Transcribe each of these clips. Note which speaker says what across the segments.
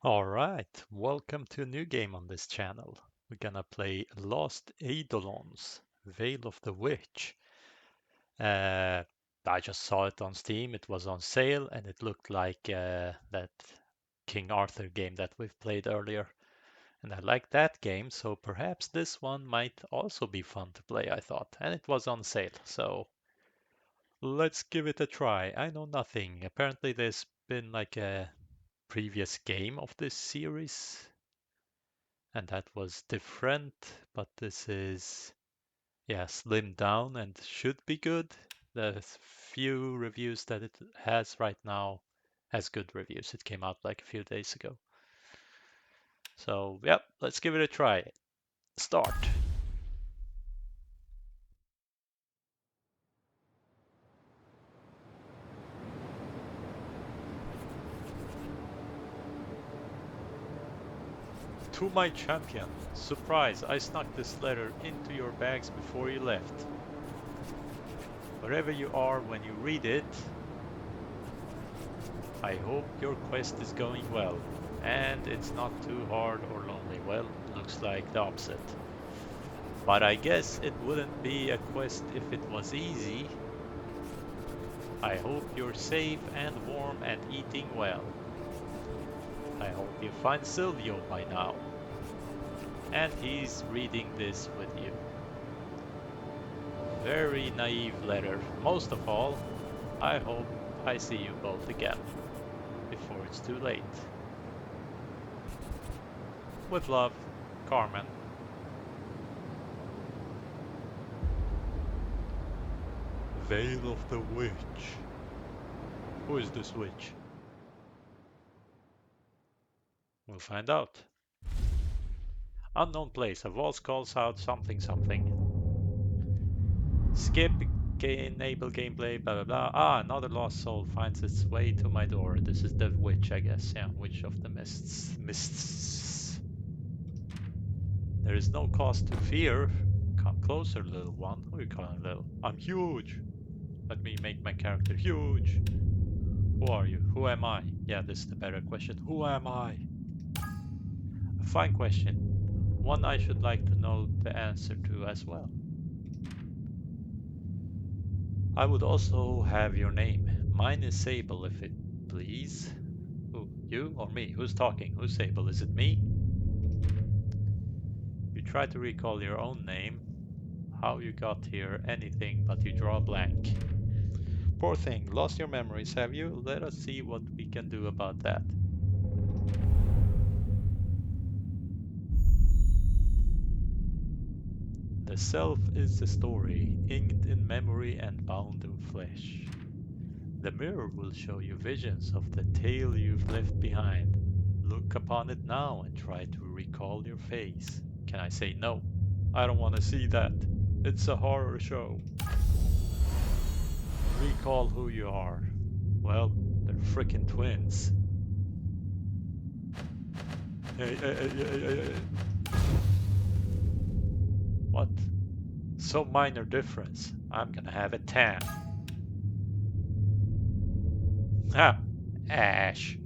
Speaker 1: Alright, welcome to a new game on this channel. We're gonna play Lost Eidolons, Veil of the Witch. Uh, I just saw it on Steam, it was on sale, and it looked like that King Arthur game that we've played earlier. And I like that game, so perhaps this one might also be fun to play, I thought. And it was on sale, so let's give it a try. I know nothing. Apparently there's been like a previous game of this series and that was different, but this is, yeah, slimmed down and should be good. The few reviews that it has right now has good reviews. It came out like a few days ago. So, yep, let's give it a try. Start. To my champion, surprise, I snuck this letter into your bags before you left. Wherever you are when you read it, I hope your quest is going well, and it's not too hard or lonely. Well, looks like the opposite. But I guess it wouldn't be a quest if it was easy. I hope you're safe and warm and eating well. I hope you find Silvio by now. And he's reading this with you. Very naive letter. Most of all, I hope I see you both again before it's too late. With love, Carmen. Veil of the Witch. Who is this witch? We'll find out. Unknown place. A voice calls out something something. Skip, enable gameplay, blah blah blah. Ah, another lost soul finds its way to my door. This is the witch, I guess. Yeah, witch of the mists. Mists. There is no cause to fear. Come closer, little one. Who are you calling little? I'm huge. Let me make my character huge. Who are you? Who am I? Yeah, this is the better question. Who am I? A fine question. One I should like to know the answer to as well. I would also have your name. Mine is Sable, if it please. Who, you or me? Who's talking? Who's Sable? Is it me? You try to recall your own name, how you got here, anything, but you draw a blank. Poor thing, lost your memories, have you? Let us see what we can do about that. The self is the story, inked in memory and bound in flesh. The mirror will show you visions of the tale you've left behind. Look upon it now and try to recall your face. Can I say no? I don't want to see that. It's a horror show. Recall who you are. Well, they're frickin' twins. Hey. What? So minor difference. I'm gonna have a tan. Ah, Ash.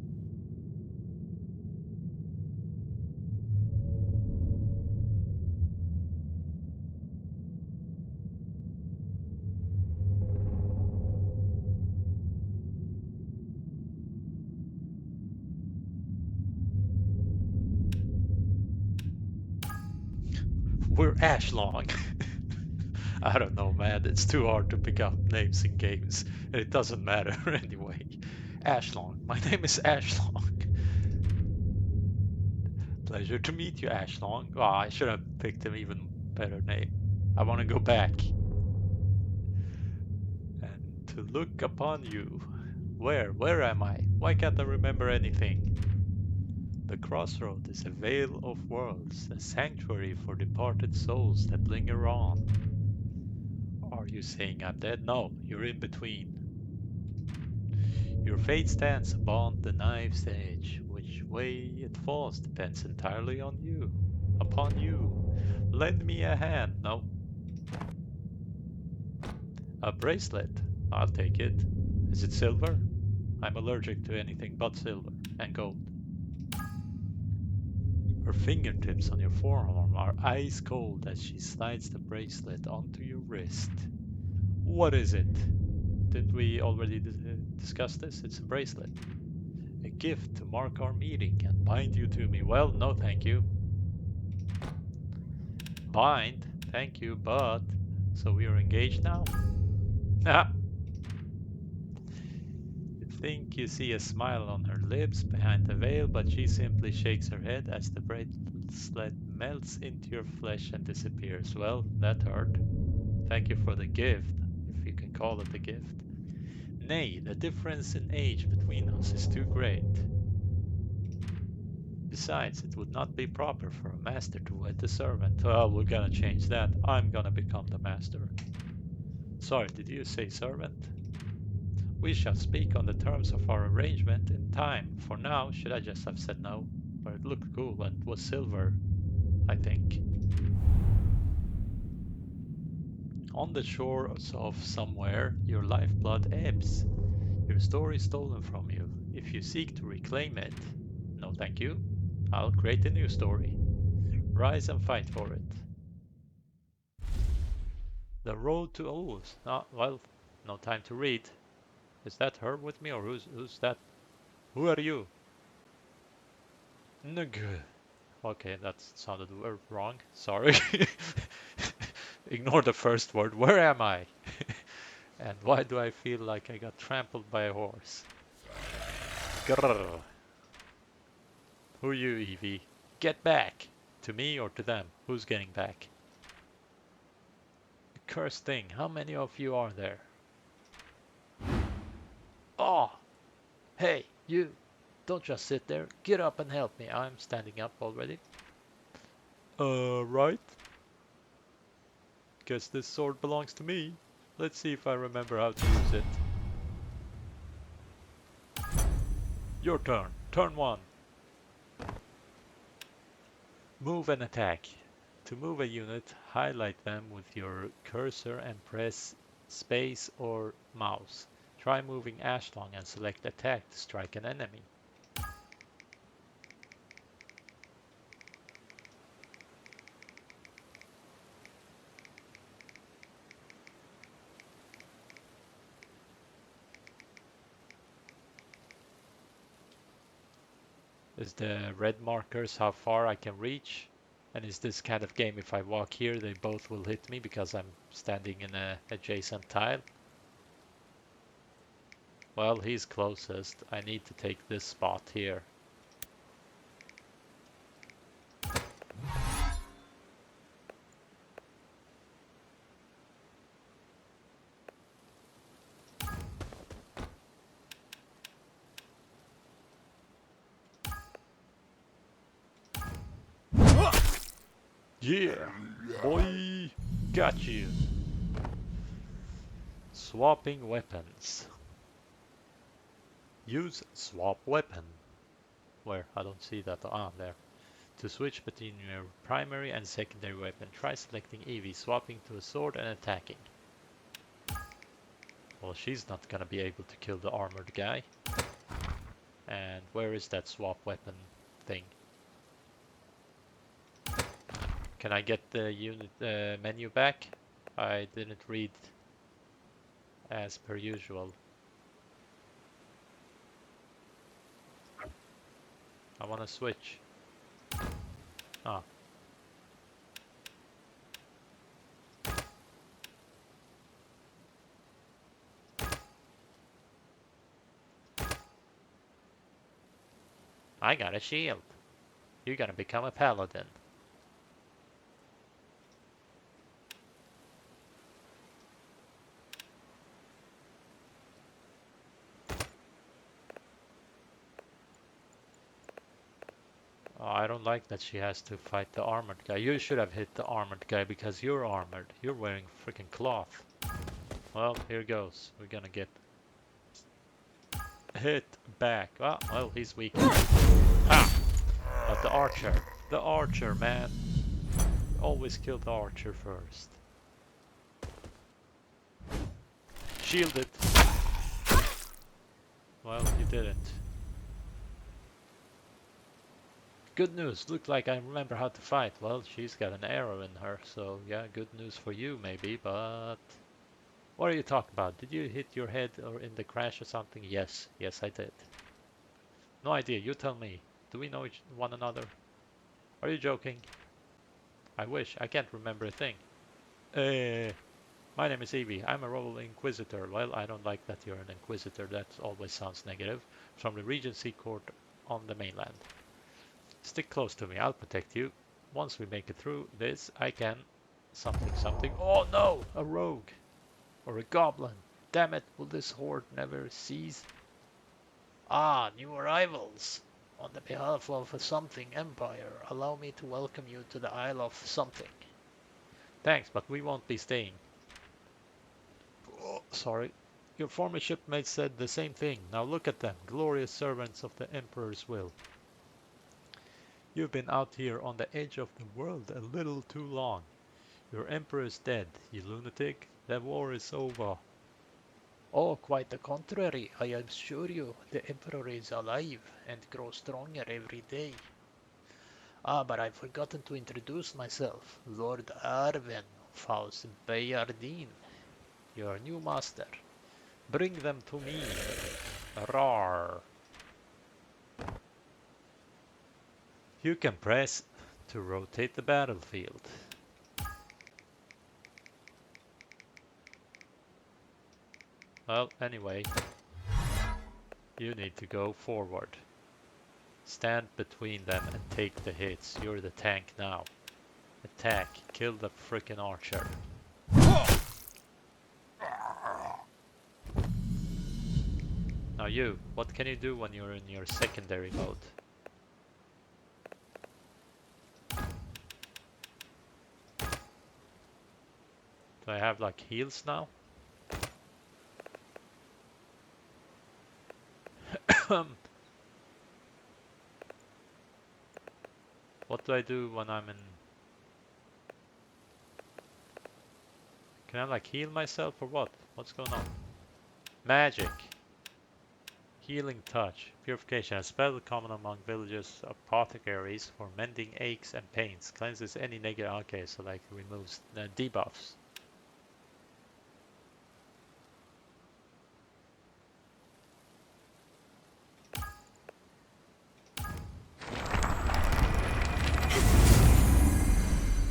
Speaker 1: We're Ashlong. I don't know, man. It's too hard to pick up names in games, and it doesn't matter anyway. Ashlong. My name is Ashlong. Pleasure to meet you, Ashlong. Oh, I should have picked an even better name. I want to go back. And to look upon you. Where am I? Why can't I remember anything? The crossroad is a veil of worlds, a sanctuary for departed souls that linger on. Are you saying I'm dead? No, you're in between. Your fate stands upon the knife's edge. Which way it falls depends entirely on you. Upon you. Lend me a hand. No. A bracelet. I'll take it. Is it silver? I'm allergic to anything but silver and gold. Her fingertips on your forearm are ice cold as she slides the bracelet onto your wrist. What is it? Didn't we already discuss this? It's a bracelet. A gift to mark our meeting and bind you to me. Well, no thank you. Bind? Thank you, but... So we are engaged now? Ah! You think you see a smile on her lips behind the veil, but she simply shakes her head as the bracelet melts into your flesh and disappears. Well, that hurt. Thank you for the gift, if you can call it a gift. Nay, the difference in age between us is too great. Besides, it would not be proper for a master to wed a servant. Well, we're gonna change that. I'm gonna become the master. Sorry, did you say servant? We shall speak on the terms of our arrangement in time. For now, should I just have said no? But it looked cool and it was silver, I think. On the shores of somewhere, your lifeblood ebbs. Your story is stolen from you. If you seek to reclaim it, no thank you. I'll create a new story. Rise and fight for it. The road to well, no time to read. Is that her with me or who's that? Who are you? Nug. Okay, that sounded wrong. Sorry. Ignore the first word. Where am I? And why do I feel like I got trampled by a horse? Grrr. Who are you, Evie? Get back! To me or to them? Who's getting back? Cursed thing, how many of you are there? Oh! Hey, you! Don't just sit there. Get up and help me. I'm standing up already. Right. Guess this sword belongs to me. Let's see if I remember how to use it. Your turn. Turn 1. Move and attack. To move a unit, highlight them with your cursor and press space or mouse. Try moving Ashlong and select attack to strike an enemy. Is the red markers how far I can reach? And is this kind of game if I walk here they both will hit me because I'm standing in an adjacent tile? Well, he's closest. I need to take this spot here. Yeah, boy, got you. Swapping weapons. Use swap weapon. Where? I don't see that. Ah, there. To switch between your primary and secondary weapon, try selecting Evie, swapping to a sword and attacking. Well, she's not gonna be able to kill the armored guy. And where is that swap weapon thing? Can I get the unit menu back? I didn't read as per usual. I want to switch. Ah. I got a shield. You're gonna become a paladin. Oh, I don't like that she has to fight the armored guy. You should have hit the armored guy because you're armored. You're wearing freaking cloth. Well, here goes. We're gonna get hit back. Oh, well, he's weak. Ah! But the archer, man. Always kill the archer first. Shield it. Well, you didn't. Good news. Look like I remember how to fight. Well, she's got an arrow in her, so yeah, good news for you maybe, but... What are you talking about? Did you hit your head or in the crash or something? Yes, yes I did. No idea, you tell me. Do we know one another? Are you joking? I wish, I can't remember a thing. Uh, my name is Evie. I'm a Royal Inquisitor. Well, I don't like that you're an Inquisitor. That always sounds negative. From the Regency Court on the mainland. Stick close to me. I'll protect you. Once we make it through this, I can... Something. Oh no! A rogue! Or a goblin! Damn it! Will this horde never cease?
Speaker 2: Ah, new arrivals! On the behalf of a something empire, allow me to welcome you to the Isle of Something.
Speaker 1: Thanks, but we won't be staying. Oh, sorry. Your former shipmates said the same thing. Now look at them, glorious servants of the Emperor's will. You've been out here on the edge of the world a little too long. Your Emperor is dead, you lunatic. The war is over.
Speaker 2: Oh, quite the contrary, I assure you, the Emperor is alive and grows stronger every day. Ah, but I've forgotten to introduce myself. Lord Arwen Faust Bayardine, your new master.
Speaker 1: Bring them to me. Rar. You can press to rotate the battlefield. Well, anyway, you need to go forward. Stand between them and take the hits. You're the tank now. Attack. Kill the frickin' archer. Now you, what can you do when you're in your secondary mode? Do I have like heals now? What do I do when I'm in... Can I like heal myself or what? What's going on? Magic. Healing touch. Purification. A spell common among villagers, apothecaries for mending aches and pains. Cleanses any negative... Okay, so like removes debuffs.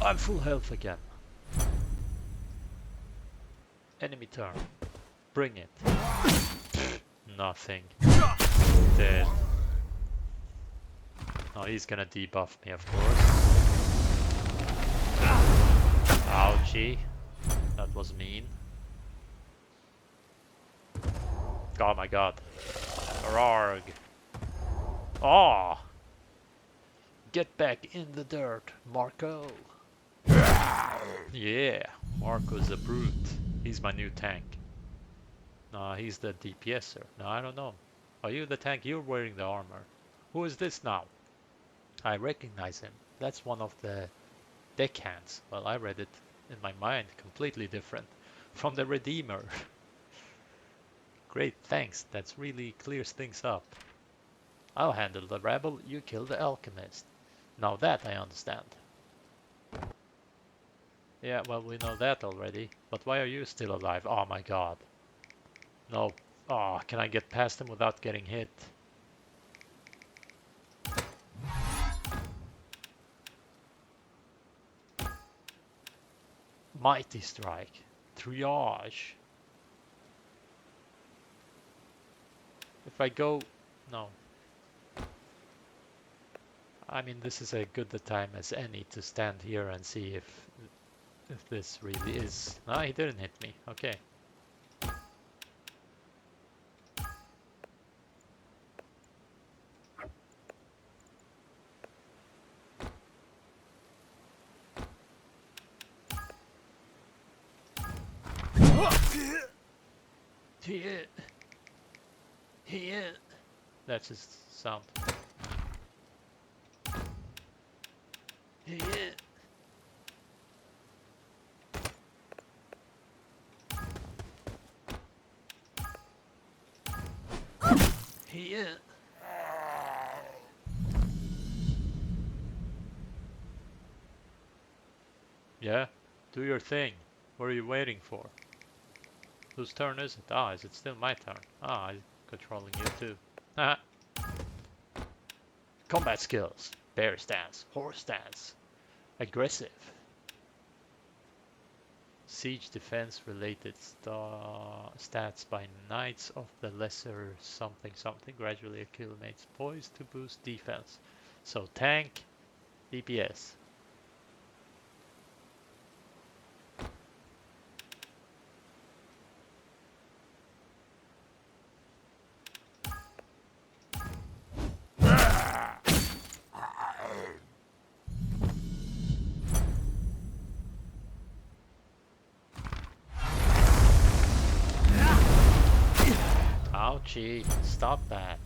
Speaker 1: I'm full health again. Enemy turn. Bring it. Nothing. Dead. Oh, he's gonna debuff me, of course. Ouchie. That was mean. Oh my god. Rarg. Oh!
Speaker 2: Get back in the dirt, Marco.
Speaker 1: Yeah, Marco's a brute. He's my new tank. No, he's the DPSer. No, I don't know. Are you the tank? You're wearing the armor. Who is this now? I recognize him. That's one of the deckhands. Well, I read it in my mind, completely different. From the Redeemer. Great, thanks. That really clears things up. I'll handle the rebel, you kill the alchemist. Now that I understand. Yeah, well, we know that already. But why are you still alive? Oh my god. No. Oh, can I get past him without getting hit? Mighty strike. Triage. If I go... No. I mean, this is as good a time as any to stand here and see if this really is... No, he didn't hit me. Okay.
Speaker 2: Hit. Hit.
Speaker 1: That's his sound.
Speaker 2: Hit. Hit.
Speaker 1: Yeah? Do your thing. What are you waiting for? Whose turn is it? Ah, is it still my turn? Ah, I'm controlling you too. Haha.
Speaker 2: Combat skills. Bear stance. Horse stance. Aggressive.
Speaker 1: Siege defense related stats by Knights of the Lesser something something gradually accumulates poise to boost defense. So tank, DPS. Ouchie, stop that.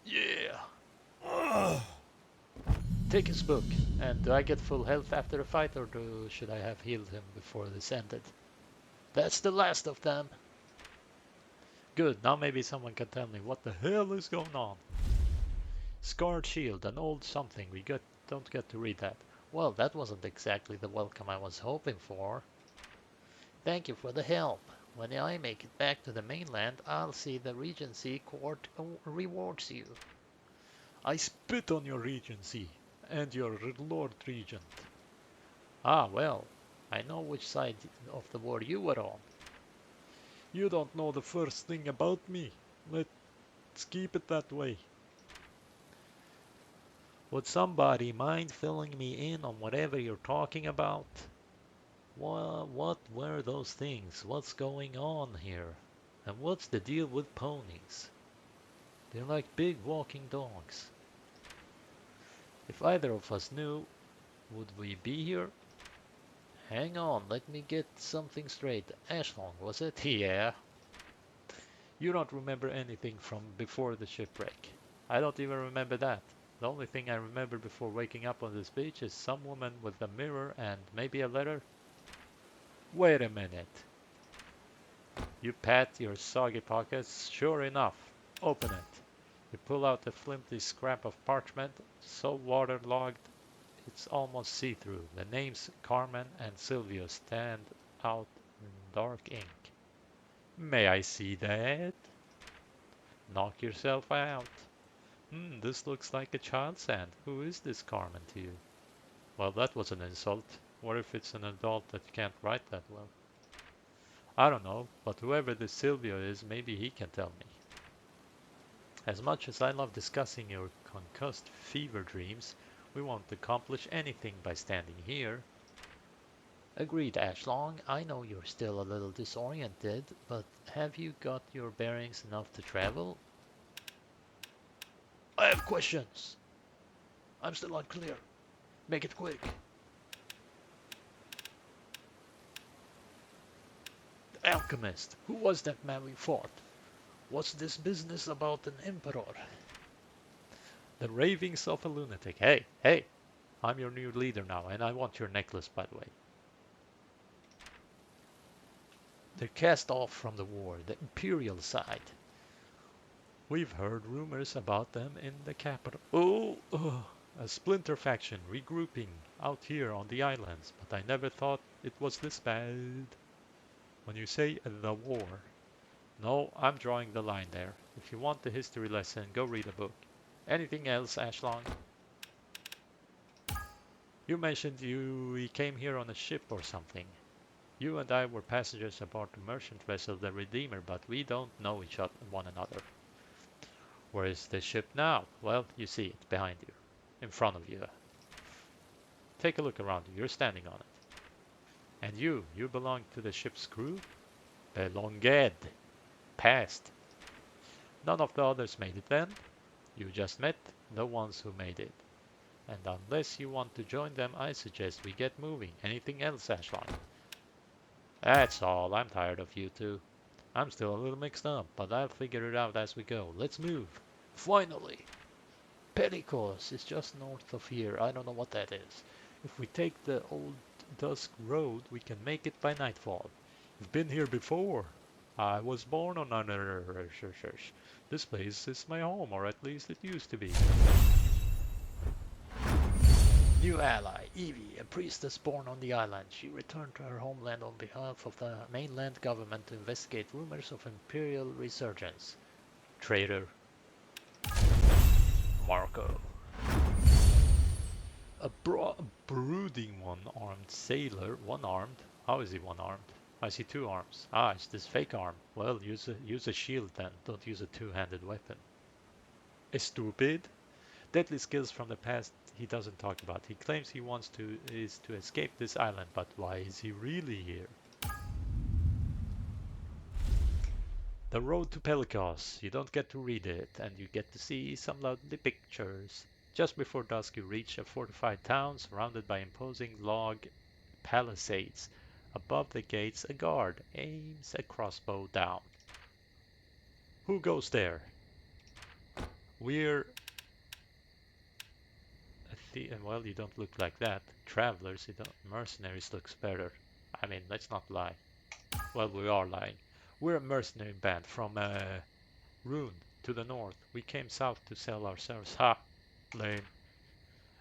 Speaker 2: Yeah. Take his book. And do I get full health after a fight, or should I have healed him before this ended? That's the last of them.
Speaker 1: Good, now maybe someone can tell me what the hell is going on. Scarred shield, an old something. Don't get to read that.
Speaker 2: Well, that wasn't exactly the welcome I was hoping for. Thank you for the help. When I make it back to the mainland, I'll see the Regency Court rewards you.
Speaker 1: I spit on your regency and your Lord Regent. Ah, well, I know which side of the war you were on. You don't know the first thing about me. Let's keep it that way. Would somebody mind filling me in on whatever you're talking about? What were those things? What's going on here? And what's the deal with ponies? They're like big walking dogs. If either of us knew, would we be here?
Speaker 2: Hang on, let me get something straight. Ashlong, was it?
Speaker 1: Yeah. You don't remember anything from before the shipwreck. I don't even remember that. The only thing I remember before waking up on this beach is some woman with a mirror and maybe a letter. Wait a minute. You pat your soggy pockets. Sure enough. Open it. You pull out a flimsy scrap of parchment, so waterlogged it's almost see-through. The names Carmen and Silvio stand out in dark ink. May I see that? Knock yourself out. This looks like a child's hand. Who is this Carmen to you? Well, that was an insult. What if it's an adult that can't write that well? I don't know, but whoever this Silvio is, maybe he can tell me. As much as I love discussing your concussed fever dreams, we won't accomplish anything by standing here.
Speaker 2: Agreed, Ashlong. I know you're still a little disoriented, but have you got your bearings enough to travel? I have questions. I'm still unclear. Make it quick. The alchemist. Who was that man we fought? What's this business about an emperor?
Speaker 1: The ravings of a lunatic. Hey, hey! I'm your new leader now, and I want your necklace, by the way.
Speaker 2: They're cast off from the war, the imperial side.
Speaker 1: We've heard rumors about them in the capital. Oh, a splinter faction regrouping out here on the islands, but I never thought it was this bad. When you say the war, no, I'm drawing the line there. If you want the history lesson, go read a book. Anything else, Ashlong? You mentioned we came here on a ship or something. You and I were passengers aboard the merchant vessel the Redeemer, but we don't know one another. Where is the ship now? Well, you see it behind you, in front of you. Take a look around you. You're standing on it. And you belong to the ship's crew? Belonged. Past. None of the others made it then. You just met the ones who made it. And unless you want to join them, I suggest we get moving. Anything else, Ashlong? That's all. I'm tired of you two. I'm still a little mixed up, but I'll figure it out as we go. Let's move.
Speaker 2: Finally. Pericos is just north of here. I don't know what that is.
Speaker 1: If we take the old Dusk Road, we can make it by nightfall. You've been here before. I was born on another. This place is my home, or at least it used to be.
Speaker 2: New ally, Evie, a priestess born on the island. She returned to her homeland on behalf of the mainland government to investigate rumors of imperial resurgence.
Speaker 1: Traitor. Marco. Brooding one-armed sailor. One-armed? How is he one-armed? I see two arms. Ah, it's this fake arm. Well, use a shield then. Don't use a two-handed weapon. Stupid. Deadly skills from the past he doesn't talk about. He claims he wants to is to escape this island, but why is he really here? The Road to Pelicos. You don't get to read it, and you get to see some lovely pictures. Just before dusk, you reach a fortified town surrounded by imposing log palisades. Above the gates, a guard aims a crossbow down. Who goes there? We're well, you don't look like that. Travelers, you don't. Mercenaries looks better. I mean, let's not lie. Well, we are lying. We're a mercenary band from Rune to the north. We came south to sell ourselves. Ha! Lame.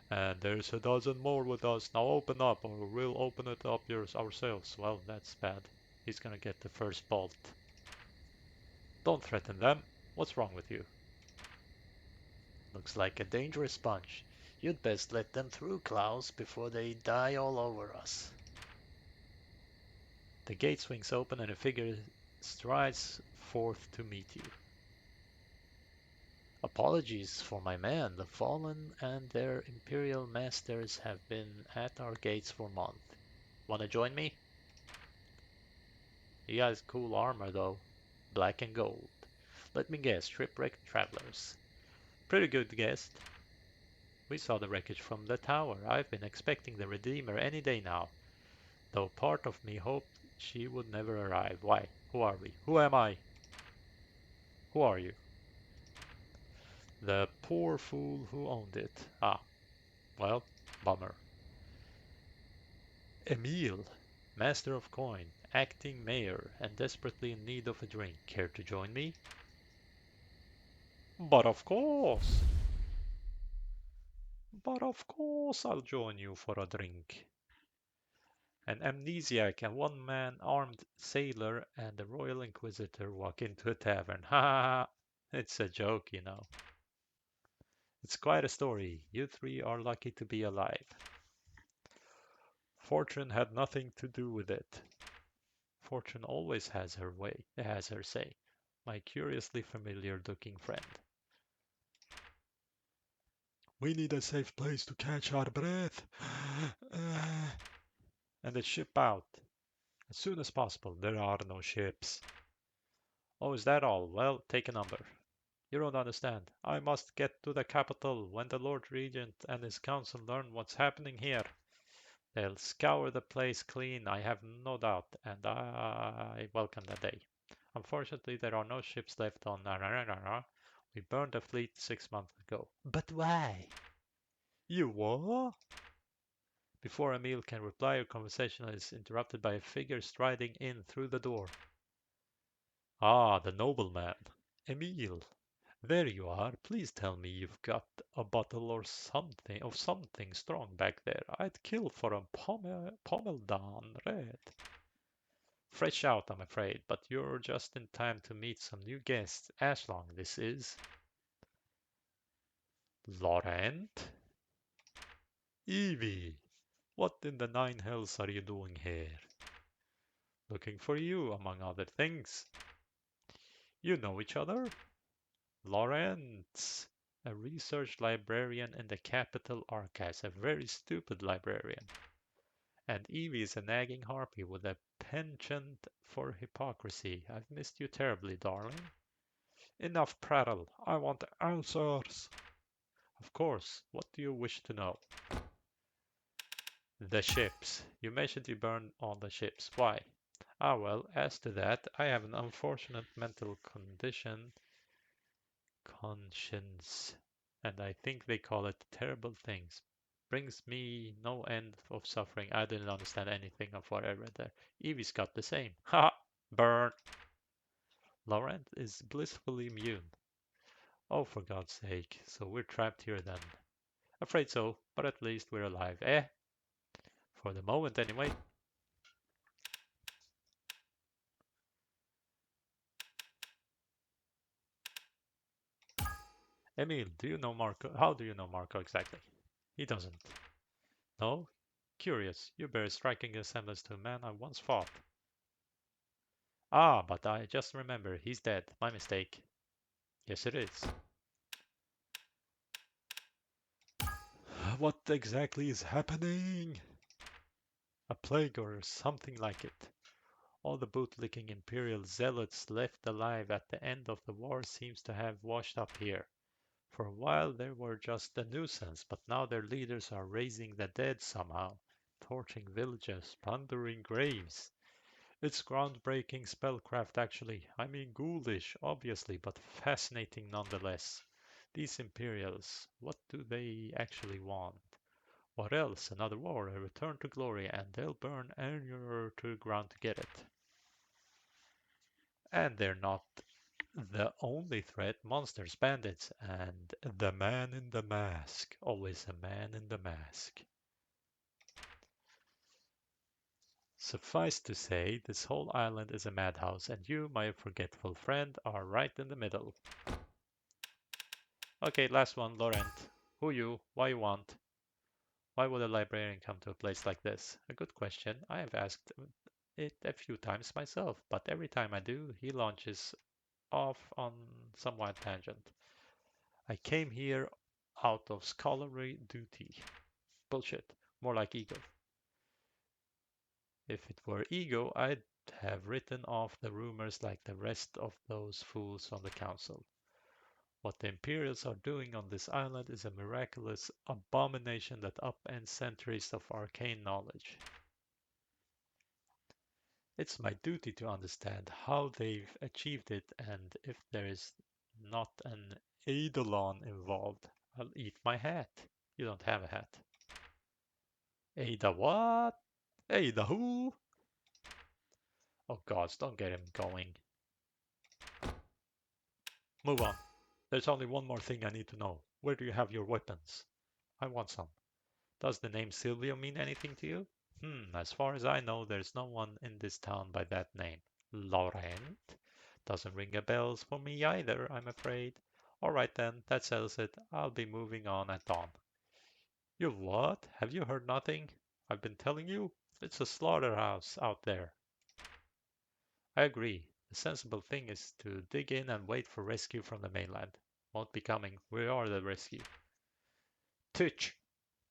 Speaker 1: And there's a dozen more with us. Now open up, or we'll open it up ourselves. Well, that's bad. He's gonna get the first bolt. Don't threaten them. What's wrong with you?
Speaker 2: Looks like a dangerous bunch. You'd best let them through, Klaus, before they die all over us.
Speaker 1: The gate swings open and a figure strides forth to meet you.
Speaker 2: Apologies for my men. The Fallen and their Imperial masters have been at our gates for months. Wanna join me?
Speaker 1: He has cool armor though, black and gold. Let me guess, shipwrecked travelers. Pretty good guess. We saw the wreckage from the tower. I've been expecting the Redeemer any day now, though part of me hoped she would never arrive. Why? Who are we? Who am I? Who are you? The poor fool who owned it. Ah, well, bummer. Emile, master of coin, acting mayor, and desperately in need of a drink. Care to join me? But of course! But of course I'll join you for a drink. An amnesiac and one man armed sailor and the Royal Inquisitor walk into a tavern. Ha ha ha! It's a joke, you know. It's quite a story. You three are lucky to be alive. Fortune had nothing to do with it. Fortune always has her way, has her say. My curiously familiar looking friend. We need a safe place to catch our breath. And a ship out. As soon as possible. There are no ships. Oh, is that all? Well, take a number. You don't understand. I must get to the capital when the Lord Regent and his council learn what's happening here. They'll scour the place clean, I have no doubt, and I welcome that day. Unfortunately, there are no ships left on Nararara. We burned the fleet 6 months ago. But why? You what? Before Emil can reply, your conversation is interrupted by a figure striding in through the door. Ah, the nobleman. Emil, there you are. Please tell me you've got a bottle or something strong back there. I'd kill for a pommel down red. Fresh out, I'm afraid, but you're just in time to meet some new guests. Ashlong, this is Laurent. Evie, what in the nine hells are you doing here? Looking for you, among other things. You know each other? Lawrence, a research librarian in the Capitol Archives, a very stupid librarian. And Evie is a nagging harpy with a penchant for hypocrisy. I've missed you terribly, darling. Enough prattle. I want answers. Of course. What do you wish to know? The ships. You mentioned you burned all the ships. Why? Ah, well, as to that, I have an unfortunate mental conscience, and I think they call it terrible things. brings me no end of suffering. I didn't understand anything of what I read there. Evie's got the same. Ha! Burn! Laurent is blissfully immune. Oh, for God's sake. So we're trapped here then. Afraid so, but at least we're alive, eh? For the moment, anyway. Emil, do you know Marco? How do you know Marco exactly? He doesn't. No? Curious. You bear a striking resemblance to a man I once fought. Ah, but I just remember. He's dead. My mistake. Yes, it is. What exactly is happening? A plague or something like it. All the bootlicking Imperial zealots left alive at the end of the war seems to have washed up here. For a while they were just a nuisance, but now their leaders are raising the dead somehow, torching villages, plundering graves. It's groundbreaking spellcraft actually. I mean ghoulish, obviously, but fascinating nonetheless. These Imperials, what do they actually want? What else? Another war, a return to glory, and they'll burn Anur to the ground to get it. And they're not the only threat. Monsters, bandits, and the man in the mask. Always a man in the mask. Suffice to say, this whole island is a madhouse, and you, my forgetful friend, are right in the middle. Okay, last one, Laurent. Who you? Why you want? Why would a librarian come to a place like this? A good question. I have asked it a few times myself, but every time I do, he launches off on some wild tangent. I came here out of scholarly duty. Bullshit. More like ego. If it were ego, I'd have written off the rumors like the rest of those fools on the council. What the Imperials are doing on this island is a miraculous abomination that upends centuries of arcane knowledge. It's my duty to understand how they've achieved it, and if there is not an Eidolon involved, I'll eat my hat. You don't have a hat. Ada what? Ada who? Oh gods, don't get him going. Move on. There's only one more thing I need to know. Where do you have your weapons? I want some. Does the name Silvio mean anything to you? As far as I know, there's no one in this town by that name. Laurent? Doesn't ring a bell for me either, I'm afraid. All right then, that settles it. I'll be moving on at dawn. You what? Have you heard nothing? I've been telling you. It's a slaughterhouse out there. I agree. The sensible thing is to dig in and wait for rescue from the mainland. Won't be coming. We are the rescue. Titch!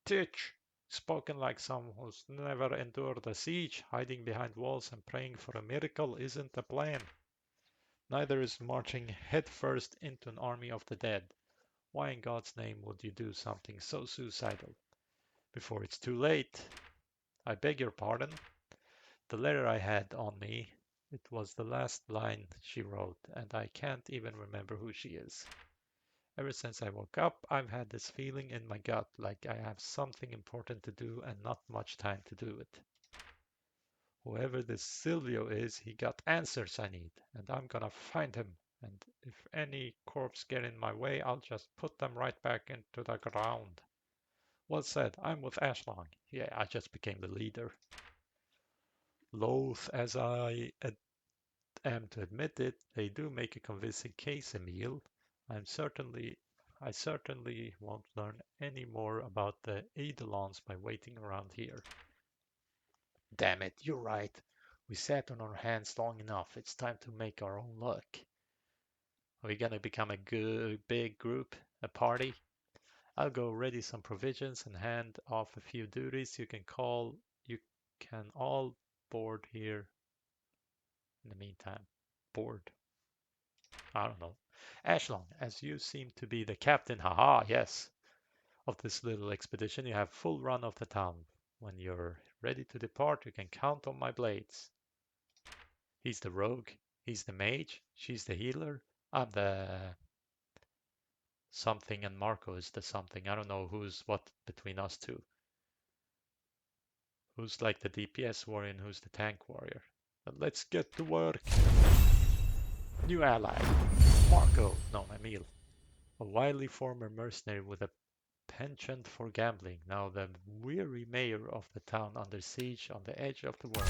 Speaker 1: Titch! Spoken like someone who's never endured a siege, hiding behind walls and praying for a miracle isn't the plan. Neither is marching headfirst into an army of the dead. Why in God's name would you do something so suicidal? Before it's too late. I beg your pardon. The letter I had on me, it was the last line she wrote, and I can't even remember who she is. Ever since I woke up, I've had this feeling in my gut like I have something important to do and not much time to do it. Whoever this Silvio is, he got answers I need, and I'm gonna find him. And if any corpse get in my way, I'll just put them right back into the ground. Well said, I'm with Ashlong. Yeah, I just became the leader. Loath as I am to admit it, they do make a convincing case, Emil. I'm certainly I certainly won't learn any more about the Eidolons by waiting around here. Damn it, you're right. We sat on our hands long enough. It's time to make our own luck. Are we gonna become a good big group? A party? I'll go ready some provisions and hand off a few duties. You can all board here in the meantime. Board. I don't know. Ashlong, as you seem to be the captain, haha, yes, of this little expedition, you have full run of the town. When you're ready to depart, you can count on my blades. He's the rogue, he's the mage, she's the healer, I'm the something, and Marco is the something. I don't know who's what between us two. Who's like the DPS warrior and who's the tank warrior? But let's get to work. New ally. Marco. No, Emil. A wily former mercenary with a penchant for gambling. Now the weary mayor of the town under siege on the edge of the world.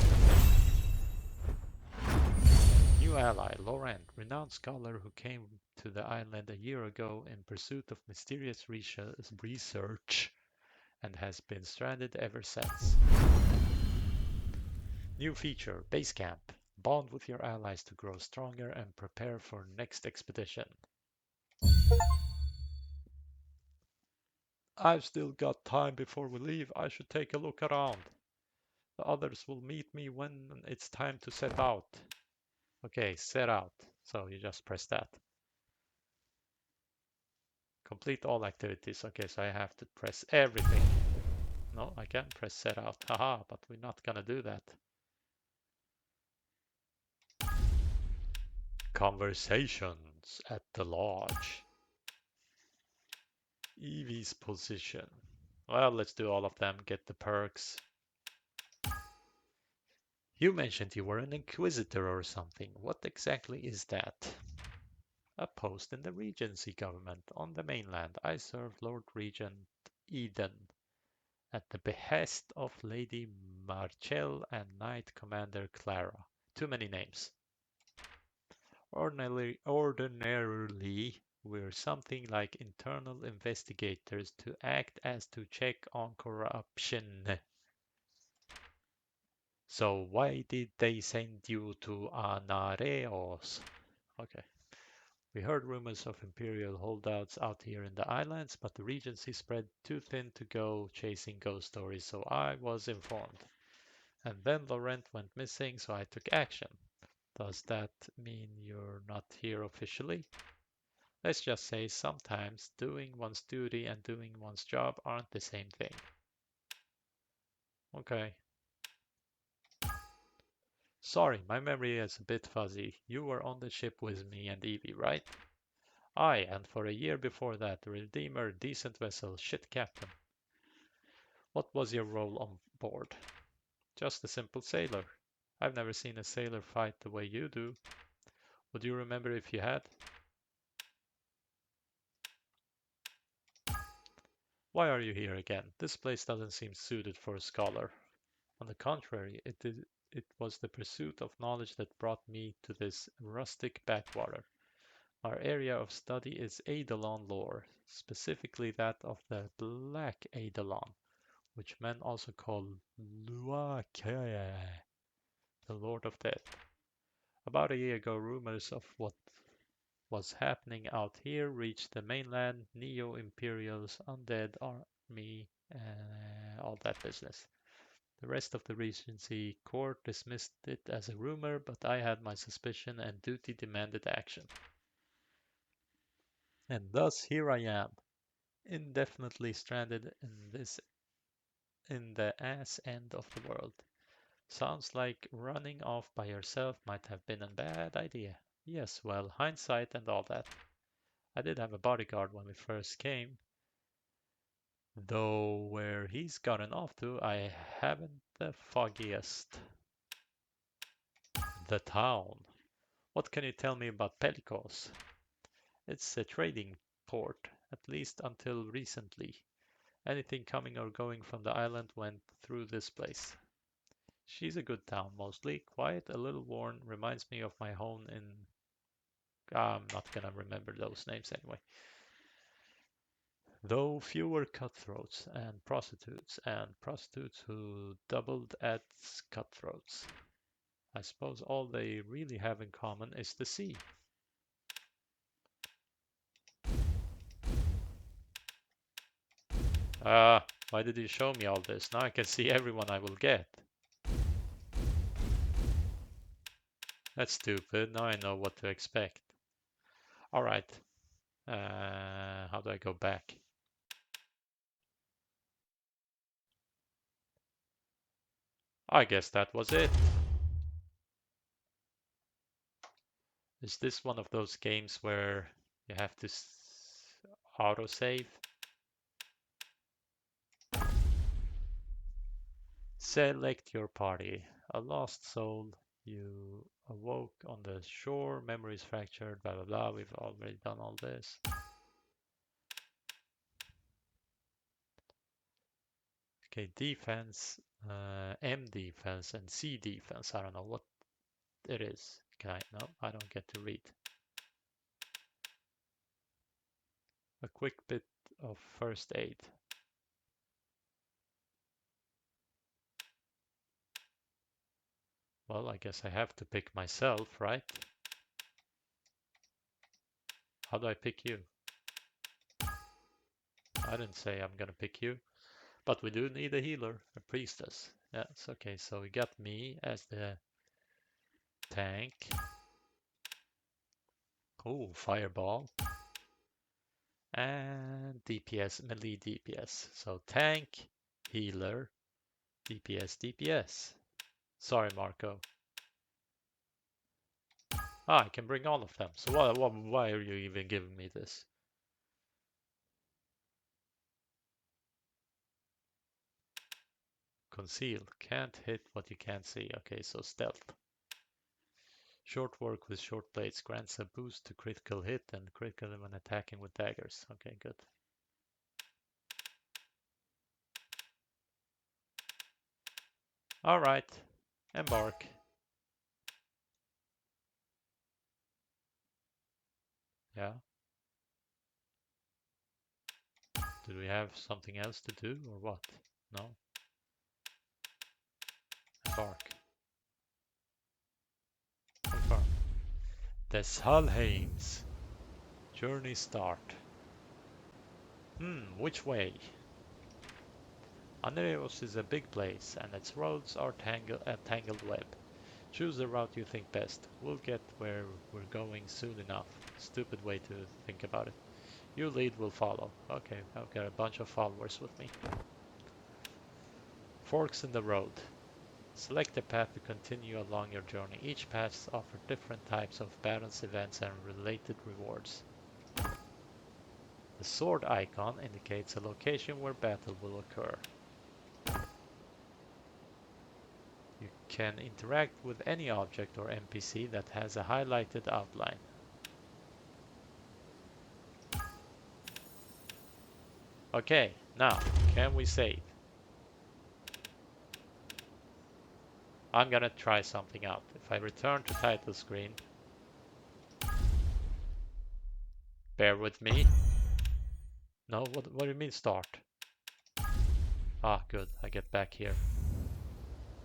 Speaker 1: New ally, Laurent, renowned scholar who came to the island a year ago in pursuit of mysterious research and has been stranded ever since. New feature, Base Camp. Bond with your allies to grow stronger and prepare for next expedition. I've still got time before we leave. I should take a look around. The others will meet me when it's time to set out. Okay, set out. So you just press that. Complete all activities. Okay, so I have to press everything. No, I can't press set out. Haha, but we're not gonna do that. Conversations at the lodge. Evie's position. Well, let's do all of them. Get the perks. You mentioned you were an inquisitor or something. What exactly is that? A post in the Regency government on the mainland. I serve Lord Regent Eden at the behest of Lady Marchell and Knight Commander Clara. Too many names. Ordinarily, we're something like internal investigators to act as to check on corruption. So why did they send you to Anareos? Okay. We heard rumors of Imperial holdouts out here in the islands, but the Regency spread too thin to go chasing ghost stories, so I was informed. And then Laurent went missing, so I took action. Does that mean you're not here officially? Let's just say sometimes doing one's duty and doing one's job aren't the same thing. Okay. Sorry, my memory is a bit fuzzy. You were on the ship with me and Evie, right? Aye, and for a year before that, Redeemer, decent vessel, shit captain. What was your role on board? Just a simple sailor. I've never seen a sailor fight the way you do. Would you remember if you had? Why are you here again? This place doesn't seem suited for a scholar. On the contrary, it was the pursuit of knowledge that brought me to this rustic backwater. Our area of study is Eidolon lore, specifically that of the Black Eidolon, which men also call Luake, the Lord of Death. About a year ago, rumors of what was happening out here reached the mainland, Neo-Imperials, undead army, all that business. The rest of the Regency court dismissed it as a rumor, but I had my suspicion and duty demanded action. And thus here I am, indefinitely stranded in the ass end of the world. Sounds like running off by yourself might have been a bad idea. Yes, well, hindsight and all that. I did have a bodyguard when we first came, though where he's gotten off to, I haven't the foggiest. The town. What can you tell me about Pelicos? It's a trading port, at least until recently. Anything coming or going from the island went through this place. She's a good town, mostly. Quiet, a little worn, reminds me of my home in... I'm not gonna remember those names anyway. Though fewer cutthroats and prostitutes who doubled as cutthroats. I suppose all they really have in common is the sea. Ah, why did you show me all this? Now I can see everyone I will get. That's stupid. Now I know what to expect. Alright. How do I go back? I guess that was it. Is this one of those games where you have to autosave? Select your party. A lost soul. You awoke on the shore. Memories fractured. Blah blah blah. We've already done all this. Okay, defense, M defense, and C defense. I don't know what it is. Okay, no, I don't get to read. A quick bit of first aid. Well, I guess I have to pick myself, right? How do I pick you? I didn't say I'm gonna pick you, but we do need a healer, a priestess. Yes, okay, so we got me as the tank. Oh, fireball. And DPS, melee DPS. So tank, healer, DPS, DPS. Sorry, Marco. Ah, I can bring all of them. So why are you even giving me this? Conceal. Can't hit what you can't see. Okay, so stealth. Short work with short blades grants a boost to critical hit and critical when attacking with daggers. Okay, good. Alright. Embark. Yeah. Do we have something else to do or what? No? Embark. Confirm. Deshalheims. Journey start. Which way? Aneos is a big place, and its roads are a tangled web. Choose the route you think best. We'll get where we're going soon enough. Stupid way to think about it. You lead, we'll follow. Okay, I've got a bunch of followers with me. Forks in the road. Select a path to continue along your journey. Each path offers different types of balance events and related rewards. The sword icon indicates a location where battle will occur. You can interact with any object or NPC that has a highlighted outline. Okay, now, can we save? I'm gonna try something out. If I return to title screen, bear with me. No, what do you mean start? Ah, good, I get back here.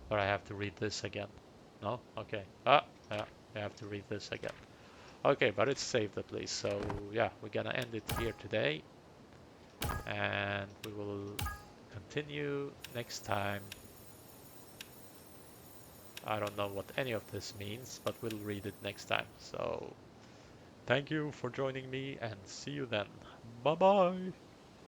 Speaker 1: But I have to read this again. No? Okay. Yeah, I have to read this again. Okay, but it's saved at least. So yeah, we're gonna end it here today. And we will continue next time. I don't know what any of this means, but we'll read it next time. So thank you for joining me and see you then. Bye bye.